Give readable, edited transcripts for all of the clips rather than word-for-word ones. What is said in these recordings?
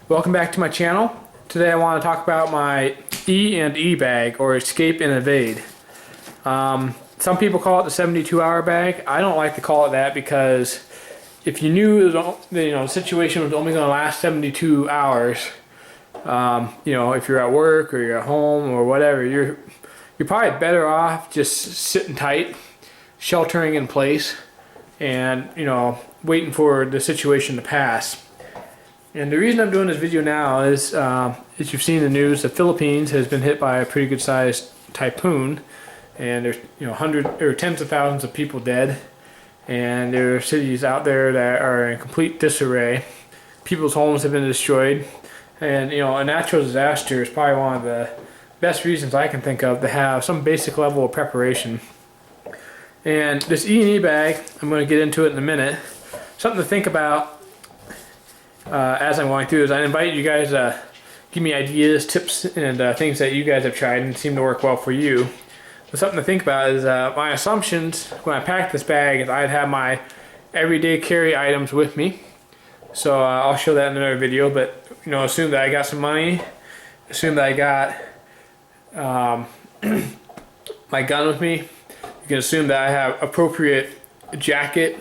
Welcome back to my channel. Today I want to talk about my E&E bag, or escape and evade. Some people call it the 72-hour bag. I don't like to call it that because if you knew the situation was only going to last 72 hours, if you're at work or you're at home or whatever, you're probably better off just sitting tight, sheltering in place, and waiting for the situation to pass. And the reason I'm doing this video now is, as you've seen in the news, the Philippines has been hit by a pretty good sized typhoon, and there's hundreds or tens of thousands of people dead, and there are cities out there that are in complete disarray. People's homes have been destroyed, and a natural disaster is probably one of the best reasons I can think of to have some basic level of preparation. And this E&E bag, I'm going to get into it in a minute. Something to think about as I'm going through is I invite you guys to give me ideas, tips, and things that you guys have tried and seem to work well for you. But something to think about is my assumptions when I packed this bag is I'd have my everyday carry items with me. So I'll show that in another video, but assume that I got some money, assume that I got my gun with me. You can assume that I have appropriate jacket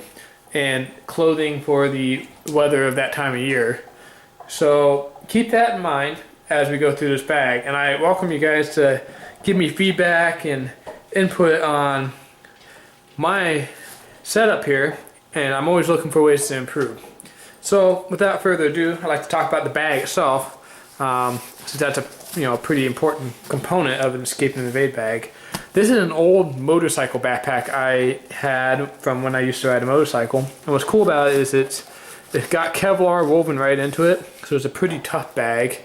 and clothing for the weather of that time of year. So keep that in mind as we go through this bag, and I welcome you guys to give me feedback and input on my setup here, and I'm always looking for ways to improve. So without further ado, I'd like to talk about the bag itself, since that's a pretty important component of an escape and evade bag. This is an old motorcycle backpack I had from when I used to ride a motorcycle. And what's cool about it is it's got Kevlar woven right into it, so it's a pretty tough bag.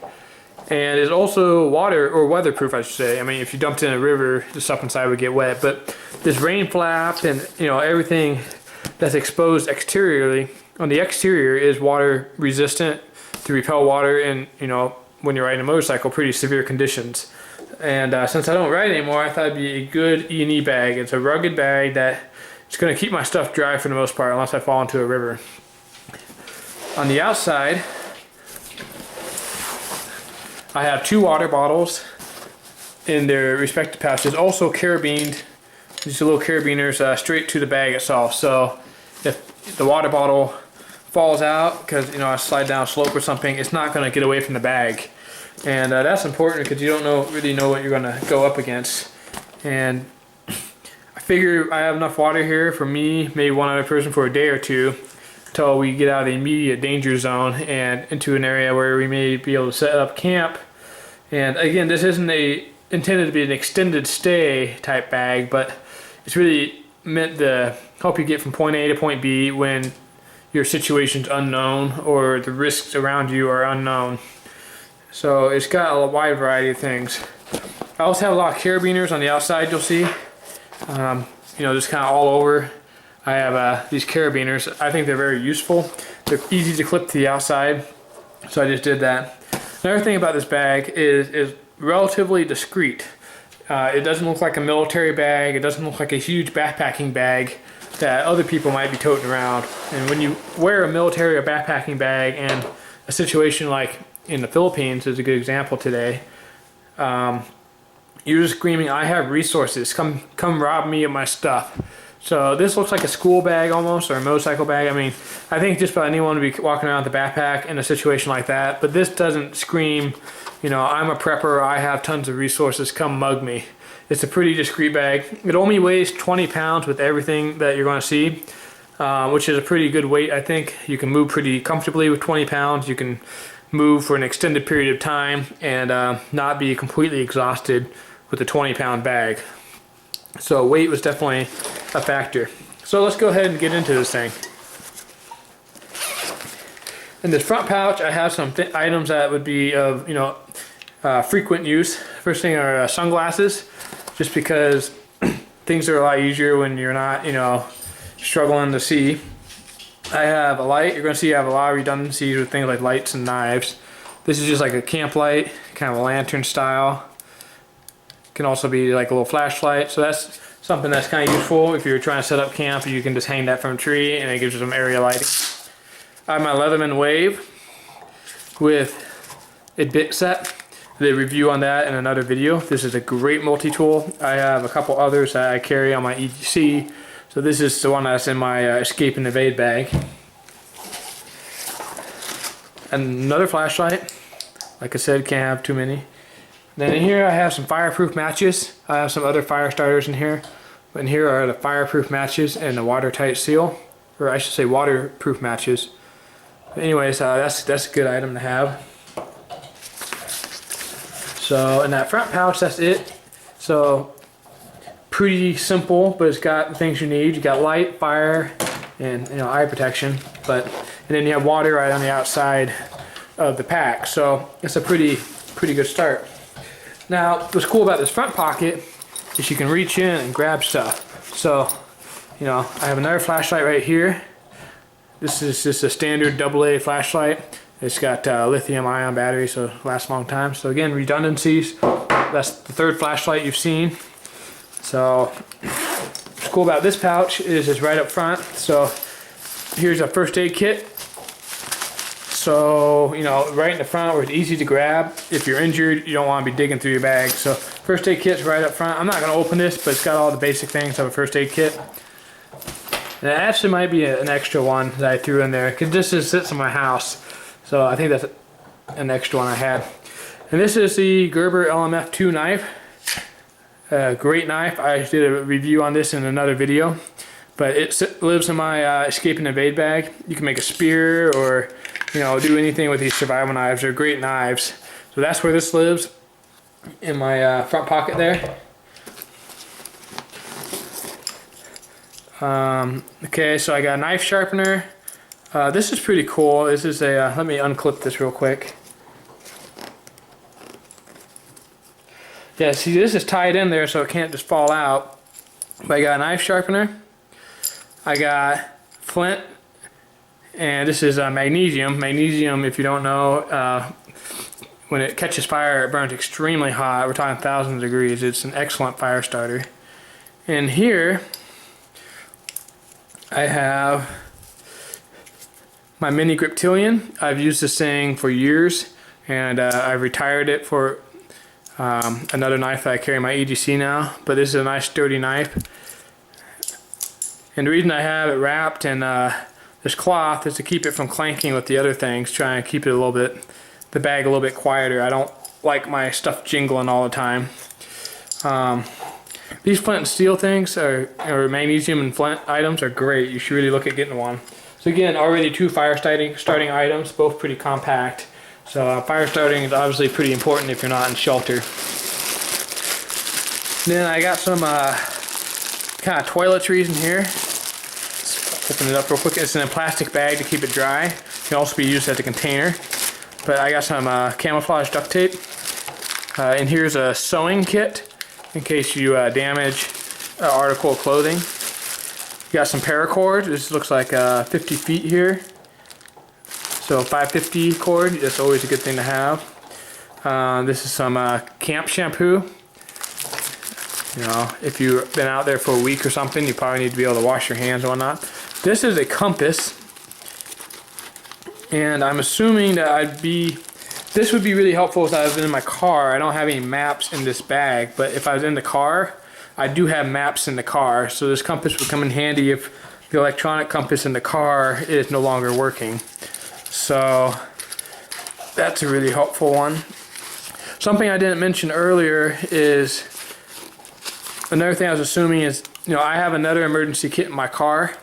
And it's also water or weatherproof, I should say. I mean, if you dumped it in a river, the stuff inside would get wet. But this rain flap and everything that's exposed exteriorly on the exterior is water resistant to repel water in when you're riding a motorcycle, pretty severe conditions. And since I don't ride anymore, I thought it'd be a good E&E bag. It's a rugged bag that it's going to keep my stuff dry for the most part, unless I fall into a river. On the outside, I have 2 water bottles in their respective pouches, also carabined. These are little carabiners straight to the bag itself. So if the water bottle falls out because I slide down a slope or something, it's not going to get away from the bag. And that's important because you don't really know what you're going to go up against. And I figure I have enough water here for me, maybe one other person, for a day or two until we get out of the immediate danger zone and into an area where we may be able to set up camp. And again, this isn't intended to be an extended stay type bag, but it's really meant to help you get from point A to point B when your situation's unknown or the risks around you are unknown. So it's got a wide variety of things. I also have a lot of carabiners on the outside, you'll see. Just kind of all over. I have these carabiners. I think they're very useful. They're easy to clip to the outside, so I just did that. Another thing about this bag is relatively discreet. It doesn't look like a military bag. It doesn't look like a huge backpacking bag that other people might be toting around. And when you wear a military or backpacking bag and a situation like in the Philippines is a good example today, you're just screaming, I have resources, come rob me of my stuff. So this looks like a school bag almost, or a motorcycle bag. I mean, I think just about anyone would be walking around with a backpack in a situation like that, but this doesn't scream, I'm a prepper, I have tons of resources, come mug me. It's a pretty discreet bag. It only weighs 20 pounds with everything that you're going to see, which is a pretty good weight, I think. You can move pretty comfortably with 20 pounds. You can move for an extended period of time and not be completely exhausted with a 20-pound bag. So weight was definitely a factor. So let's go ahead and get into this thing. In this front pouch, I have some items that would be of frequent use. First thing are sunglasses, just because things are a lot easier when you're not struggling to see. I have a light. You're going to see I have a lot of redundancies with things like lights and knives. This is just like a camp light, kind of a lantern style. Can also be like a little flashlight. So that's something that's kind of useful if you're trying to set up camp. You can just hang that from a tree and it gives you some area lighting. I have my Leatherman Wave with a bit set. I did a review on that in another video. This is a great multi-tool. I have a couple others that I carry on my EDC. So this is the one that's in my escape and evade bag. Another flashlight. Like I said, can't have too many. Then in here I have some fireproof matches. I have some other fire starters in here. But in here are the fireproof matches and the watertight seal. Or I should say waterproof matches. But anyways, that's a good item to have. So in that front pouch, that's it. So pretty simple, but it's got the things you need. You got light, fire, and eye protection. And then you have water right on the outside of the pack. So it's a pretty good start. Now, what's cool about this front pocket is you can reach in and grab stuff. So, I have another flashlight right here. This is just a standard AA flashlight. It's got lithium-ion battery, so it lasts a long time. So again, redundancies. That's the third flashlight you've seen. So, what's cool about this pouch is it's right up front. So, here's a first aid kit. So, right in the front where it's easy to grab. If you're injured, you don't want to be digging through your bag. So, first aid kit's right up front. I'm not going to open this, but it's got all the basic things of a first aid kit. And it actually might be an extra one that I threw in there, because this just sits in my house. So, I think that's an extra one I had. And this is the Gerber Lmf-Knife. Great knife. I did a review on this in another video. But it lives in my escape and evade bag. You can make a spear or do anything with these survival knives. They're great knives. So that's where this lives, in my front pocket there. Okay, so I got a knife sharpener. This is pretty cool. This is a, let me unclip this real quick. Yeah, see, this is tied in there so it can't just fall out. But I got a knife sharpener. I got flint. And this is magnesium. Magnesium, if you don't know, when it catches fire, it burns extremely hot. We're talking thousands of degrees. It's an excellent fire starter. And here, I have my mini Griptilian. I've used this thing for years, and I've retired it for another knife that I carry in my EDC now. But this is a nice sturdy knife. And the reason I have it wrapped in this cloth is to keep it from clanking with the other things, try and keep it the bag a little bit quieter. I don't like my stuff jingling all the time. These flint and steel things, or magnesium and flint items, are great. You should really look at getting one. So again, already 2 fire starting items, both pretty compact. So fire starting is obviously pretty important if you're not in shelter. Then I got some kind of toiletries in here. Open it up real quick. It's in a plastic bag to keep it dry. It can also be used as a container. But I got some camouflage duct tape. And here's a sewing kit in case you damage an article of clothing. You got some paracord. This looks like 50 feet here. So 550 cord. That's always a good thing to have. This is some camp shampoo. If you've been out there for a week or something, you probably need to be able to wash your hands and whatnot. This is a compass, and I'm assuming that this would be really helpful if I was in my car. I don't have any maps in this bag, but if I was in the car, I do have maps in the car, so this compass would come in handy if the electronic compass in the car is no longer working. So that's a really helpful one. Something I didn't mention earlier is, another thing I was assuming is, I have another emergency kit in my car,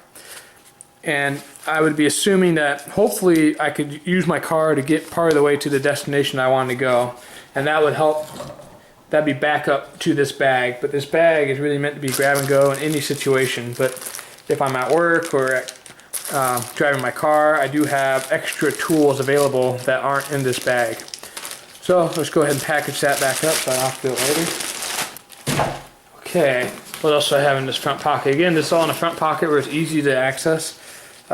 and I would be assuming that hopefully I could use my car to get part of the way to the destination I want to go, and that would help. That'd be backup to this bag, but this bag is really meant to be grab and go in any situation. But if I'm at work or driving my car, I do have extra tools available that aren't in this bag. So let's go ahead and package that back up so I don't have to do it later. Okay, what else do I have in this front pocket? Again, this is all in the front pocket where it's easy to access. These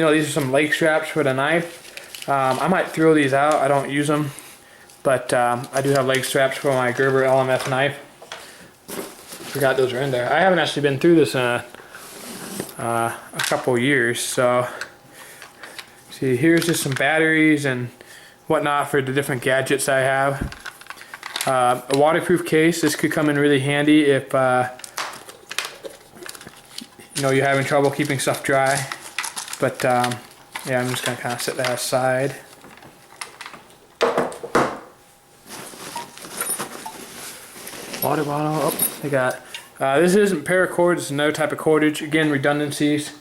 are some leg straps for the knife. I might throw these out. I don't use them, but I do have leg straps for my Gerber Lmf-Knife. Forgot those are in there. I haven't actually been through this in a couple years. So, see, here's just some batteries and whatnot for the different gadgets I have. A waterproof case. This could come in really handy if you know, you're having trouble keeping stuff dry. But yeah, I'm just gonna kind of set that aside. Water bottle. Oh, I got. This isn't paracord. It's another type of cordage. Again, redundancies.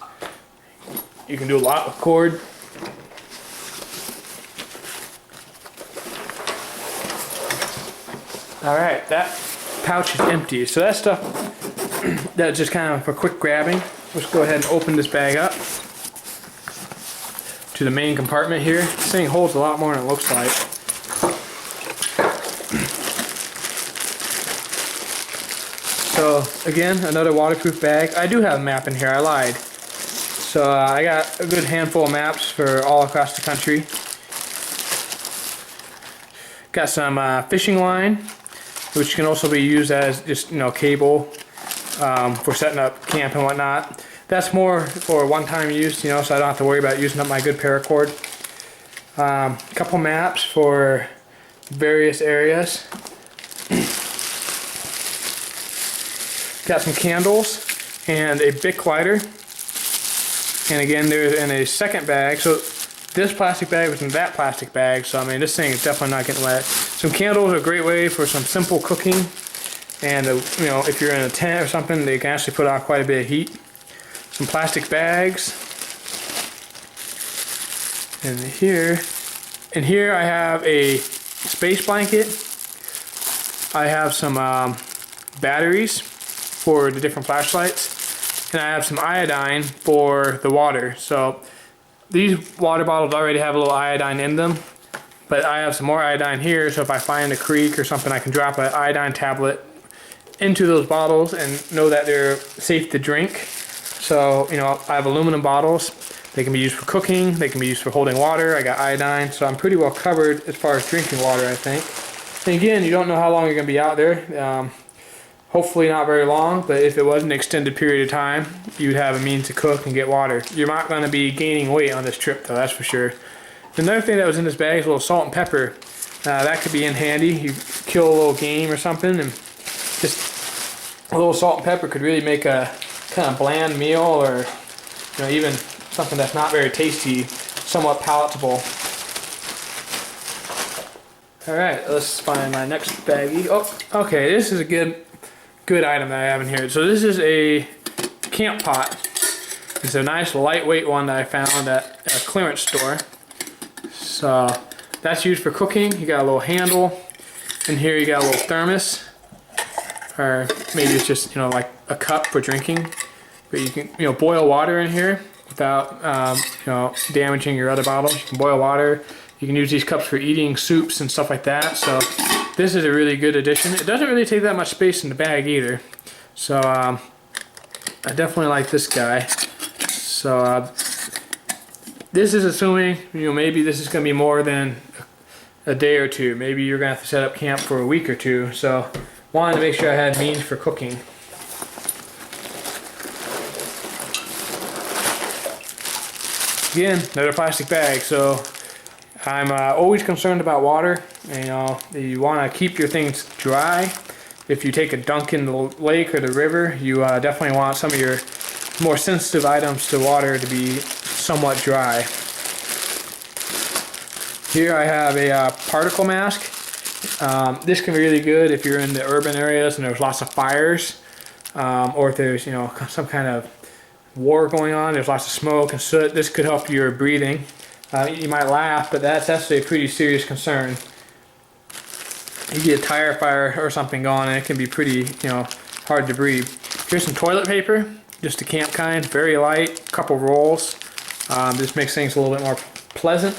You can do a lot with cord. Alright, that pouch is empty. So that stuff, that's just kind of for quick grabbing. Let's go ahead and open this bag up to the main compartment here. This thing holds a lot more than it looks like. So again, another waterproof bag. I do have a map in here, I lied. So I got a good handful of maps for all across the country. Got some fishing line, which can also be used as just, you know, cable for setting up camp and whatnot. That's more for one-time use, you know, so I don't have to worry about using up my good paracord. A couple maps for various areas. Got some candles and a Bic lighter. And again, there's in a second bag. So this plastic bag was in that plastic bag. So I mean, this thing is definitely not getting wet. Some candles are a great way for some simple cooking. And you know, if you're in a tent or something, they can actually put out quite a bit of heat. Some plastic bags. And here I have a space blanket. I have some batteries for the different flashlights, and I have some iodine for the water. So these water bottles already have a little iodine in them, but I have some more iodine here, so if I find a creek or something, I can drop an iodine tablet into those bottles and know that they're safe to drink. So, you know, I have aluminum bottles. They can be used for cooking, they can be used for holding water. I got iodine, so I'm pretty well covered as far as drinking water, I think. And again, you don't know how long you're going to be out there. Hopefully not very long, but if it was an extended period of time, you'd have a means to cook and get water. You're not going to be gaining weight on this trip, though, that's for sure. Another thing that was in this bag is a little salt and pepper. That could be in handy. You kill a little game or something, and just a little salt and pepper could really make a kind of bland meal, or you know, even something that's not very tasty, somewhat palatable. Alright, let's find my next baggie. Oh, okay, this is a good item that I have in here. So this is a camp pot. It's a nice lightweight one that I found at a clearance store. So that's used for cooking. You got a little handle, and here you got a little thermos, or maybe it's just, you know, like a cup for drinking. But you can, you know, boil water in here without you know, damaging your other bottles. You can boil water. You can use these cups for eating soups and stuff like that. So this is a really good addition. It doesn't really take that much space in the bag either. So I definitely like this guy. So this is assuming, you know, maybe this is going to be more than a day or two. Maybe you're going to have to set up camp for a week or two. So wanted to make sure I had means for cooking. Again, another plastic bag. So I'm always concerned about water. You know, you want to keep your things dry. If you take a dunk in the lake or the river, you definitely want some of your more sensitive items to water to be somewhat dry. Here I have a particle mask. This can be really good if you're in the urban areas and there's lots of fires, or if there's, you know, some kind of war going on, there's lots of smoke and soot. This could help your breathing. You might laugh, but that's actually a pretty serious concern. You get a tire fire or something going, and it can be pretty, you know, hard to breathe. Here's some toilet paper, just a camp kind, very light, couple rolls. This makes things a little bit more pleasant.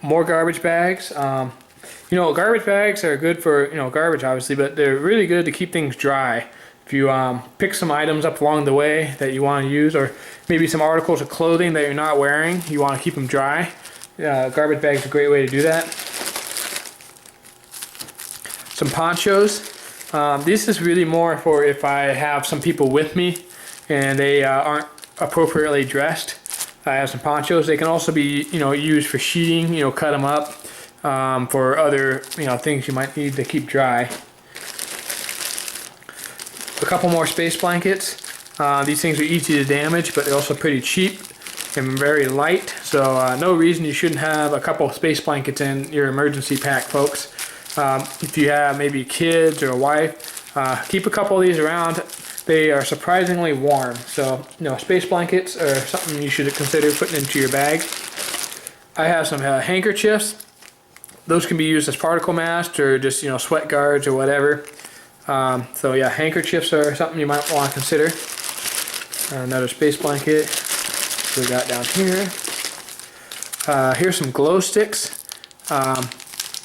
More garbage bags. You know, garbage bags are good for, you know, garbage obviously, but they're really good to keep things dry. If you pick some items up along the way that you want to use, or maybe some articles of clothing that you're not wearing, you want to keep them dry. Garbage bag is a great way to do that. Some ponchos. This is really more for if I have some people with me and they aren't appropriately dressed. I have some ponchos. They can also be, used for sheeting. Cut them up for other, things you might need to keep dry. A couple more space blankets. These things are easy to damage, but they're also pretty cheap and very light. So no reason you shouldn't have a couple of space blankets in your emergency pack, folks. If you have maybe kids or a wife, keep a couple of these around. They are surprisingly warm. So, space blankets are something you should consider putting into your bag. I have some handkerchiefs. Those can be used as particle masks or just, sweat guards or whatever. So yeah, handkerchiefs are something you might want to consider. Another space blanket. We got down here. Here's some glow sticks.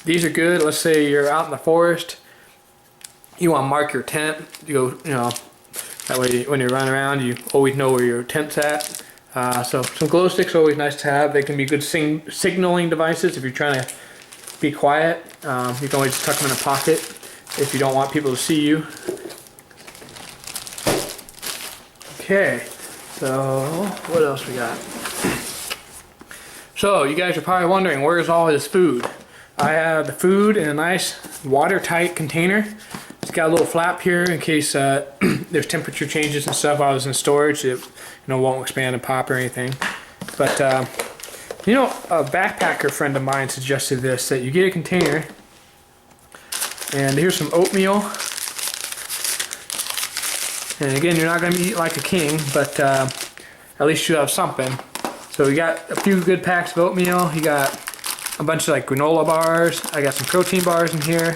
These are good. Let's say you're out in the forest. You want to mark your tent. You go, that way when you run around, you always know where your tent's at. So some glow sticks are always nice to have. They can be good signaling devices if you're trying to be quiet. You can always just tuck them in a pocket if you don't want people to see you. Okay, so what else we got? So you guys are probably wondering, where's all this food? I have the food in a nice watertight container. It's got a little flap here in case there's temperature changes and stuff while it's in storage. It won't expand and pop or anything. But a backpacker friend of mine suggested this, that you get a container, and here's some oatmeal. And again, you're not going to eat like a king, but at least you have something. So you got a few good packs of oatmeal. You got a bunch of like granola bars. I got some protein bars in here.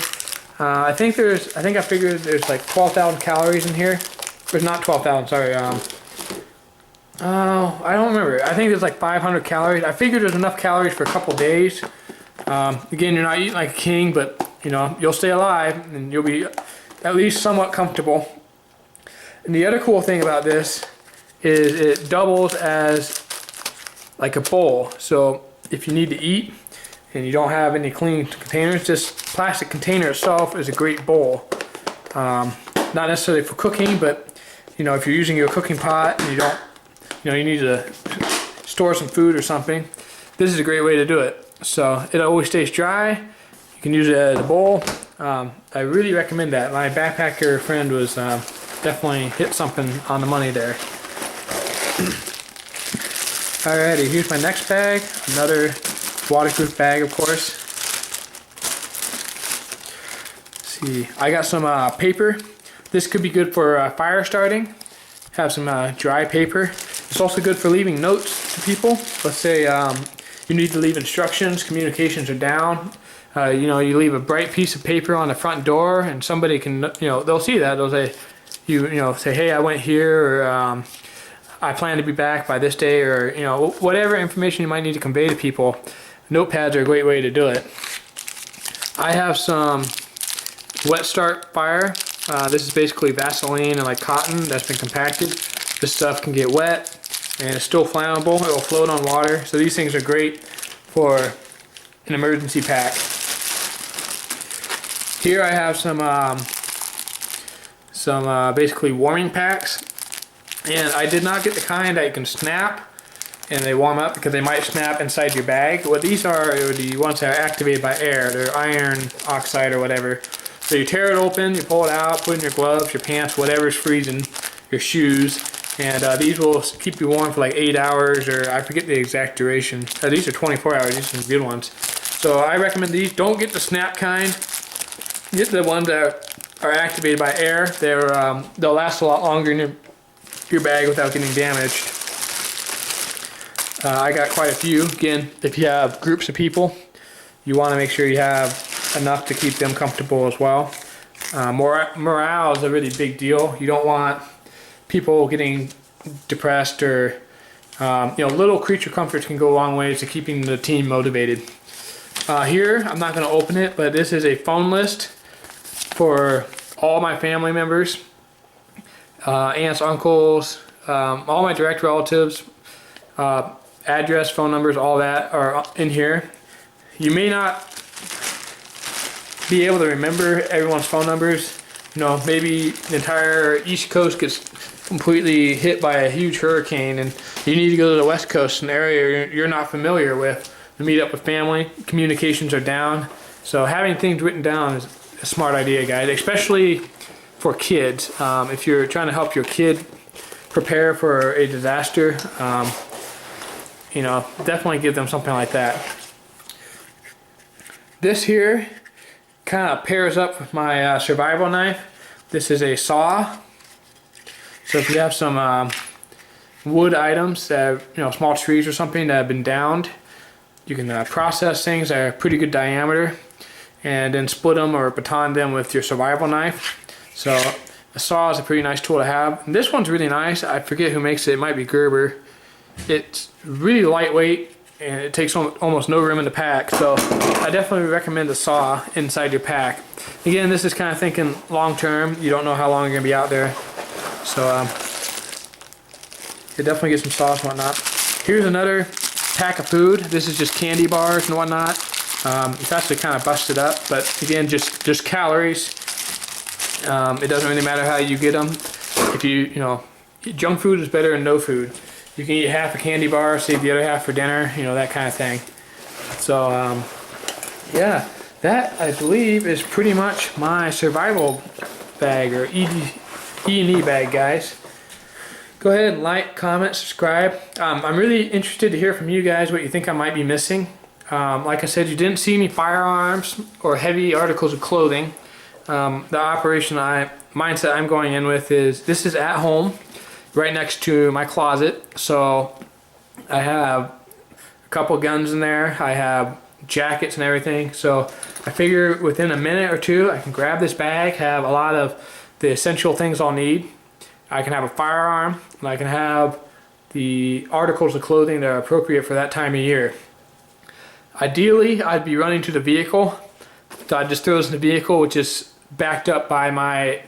I think I figured there's like 12,000 calories in here. There's not 12,000, sorry. I don't remember. I think there's like 500 calories. I figured there's enough calories for a couple days. Again, you're not eating like a king, but you'll stay alive and you'll be at least somewhat comfortable. And the other cool thing about this is it doubles as like a bowl. So if you need to eat and you don't have any clean containers, this plastic container itself is a great bowl. Not necessarily for cooking, but if you're using your cooking pot and you don't, you need to store some food or something, this is a great way to do it. So it always stays dry. You can use it as a bowl. I really recommend that. My backpacker friend was definitely hit something on the money there. Alrighty, here's my next bag. Another waterproof bag, of course. Let's see, I got some paper. This could be good for fire starting. Have some dry paper. It's also good for leaving notes to people. Let's say you need to leave instructions, communications are down. You leave a bright piece of paper on the front door, and somebody can, they'll see that. They'll say, say, hey, I went here, or I plan to be back by this day, or whatever information you might need to convey to people. Notepads are a great way to do it. I have some wet start fire. This is basically Vaseline and like cotton that's been compacted. This stuff can get wet and it's still flammable. It will float on water. So these things are great for an emergency pack. Here I have some basically warming packs. And I did not get the kind that you can snap and they warm up, because they might snap inside your bag. What these are the ones that are activated by air. They're iron oxide or whatever. So you tear it open, you pull it out, put it in your gloves, your pants, whatever's freezing, your shoes, and these will keep you warm for like 8 hours, or I forget the exact duration. These are 24 hours, these are some good ones. So I recommend these. Don't get the snap kind. Get the ones that are activated by air. They'll last a lot longer in your bag without getting damaged. I got quite a few. Again, if you have groups of people, you want to make sure you have enough to keep them comfortable as well. Morale is a really big deal. You don't want people getting depressed, or little creature comforts can go a long way to keeping the team motivated. Here, I'm not going to open it, but this is a phone list for all my family members, aunts, uncles, all my direct relatives, address, phone numbers, all that are in here. You may not be able to remember everyone's phone numbers. Maybe the entire East Coast gets completely hit by a huge hurricane and you need to go to the West Coast, an area you're not familiar with, to meet up with family. Communications are down. So having things written down is a smart idea, guys, especially for kids. If you're trying to help your kid prepare for a disaster, you know, definitely give them something like that. This here kind of pairs up with my survival knife. This is a saw. So if you have some wood items that have, you know, small trees or something that have been downed, you can process things that are pretty good diameter and then split them or baton them with your survival knife. So a saw is a pretty nice tool to have. And this one's really nice. I forget who makes it. It might be Gerber. It's really lightweight and it takes almost no room in the pack. So I definitely recommend a saw inside your pack. Again, this is kind of thinking long term. You don't know how long you're going to be out there. So you definitely get some saws and whatnot. Here's another pack of food. This is just candy bars and whatnot. It's actually kind of busted up, but again, just calories. It doesn't really matter how you get them. If you know, junk food is better than no food. You can eat half a candy bar, save the other half for dinner, you know, that kind of thing. So yeah, that I believe is pretty much my survival bag or E&E bag, guys. Go ahead and like, comment, subscribe. I'm really interested to hear from you guys what you think I might be missing. Like I said, you didn't see any firearms or heavy articles of clothing. The operation mindset I'm going in with is this is at home, right next to my closet. So I have a couple guns in there. I have jackets and everything. So I figure within a minute or two, I can grab this bag, have a lot of the essential things I'll need. I can have a firearm, and I can have the articles of clothing that are appropriate for that time of year. Ideally, I'd be running to the vehicle. So I'd just throw this in the vehicle, which is backed up by my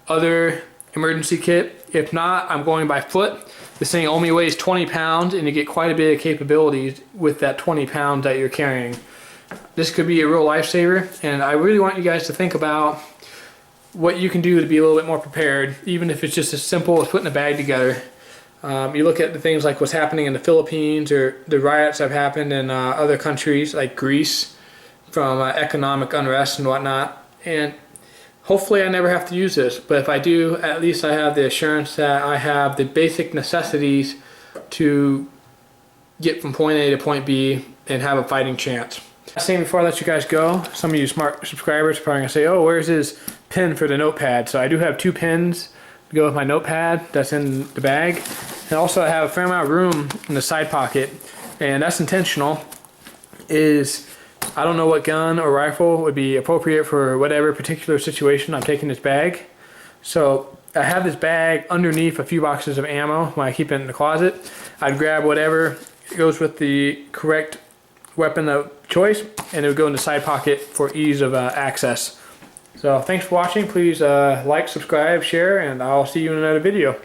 other emergency kit. If not, I'm going by foot. This thing only weighs 20 pounds, and you get quite a bit of capabilities with that 20 pounds that you're carrying. This could be a real lifesaver, and I really want you guys to think about what you can do to be a little bit more prepared, even if it's just as simple as putting a bag together. You look at the things like what's happening in the Philippines or the riots that have happened in other countries like Greece from economic unrest and whatnot, and hopefully I never have to use this, but if I do, at least I have the assurance that I have the basic necessities to get from point A to point B and have a fighting chance. Saying before I let you guys go, some of you smart subscribers are probably going to say, oh, where's his pin for the notepad? So I do have 2 pins to go with my notepad that's in the bag. And also I have a fair amount of room in the side pocket, and that's intentional. I don't know what gun or rifle would be appropriate for whatever particular situation I'm taking this bag. So I have this bag underneath a few boxes of ammo when I keep it in the closet. I'd grab whatever goes with the correct weapon of choice, and it would go in the side pocket for ease of access. So thanks for watching. Please like, subscribe, share, and I'll see you in another video.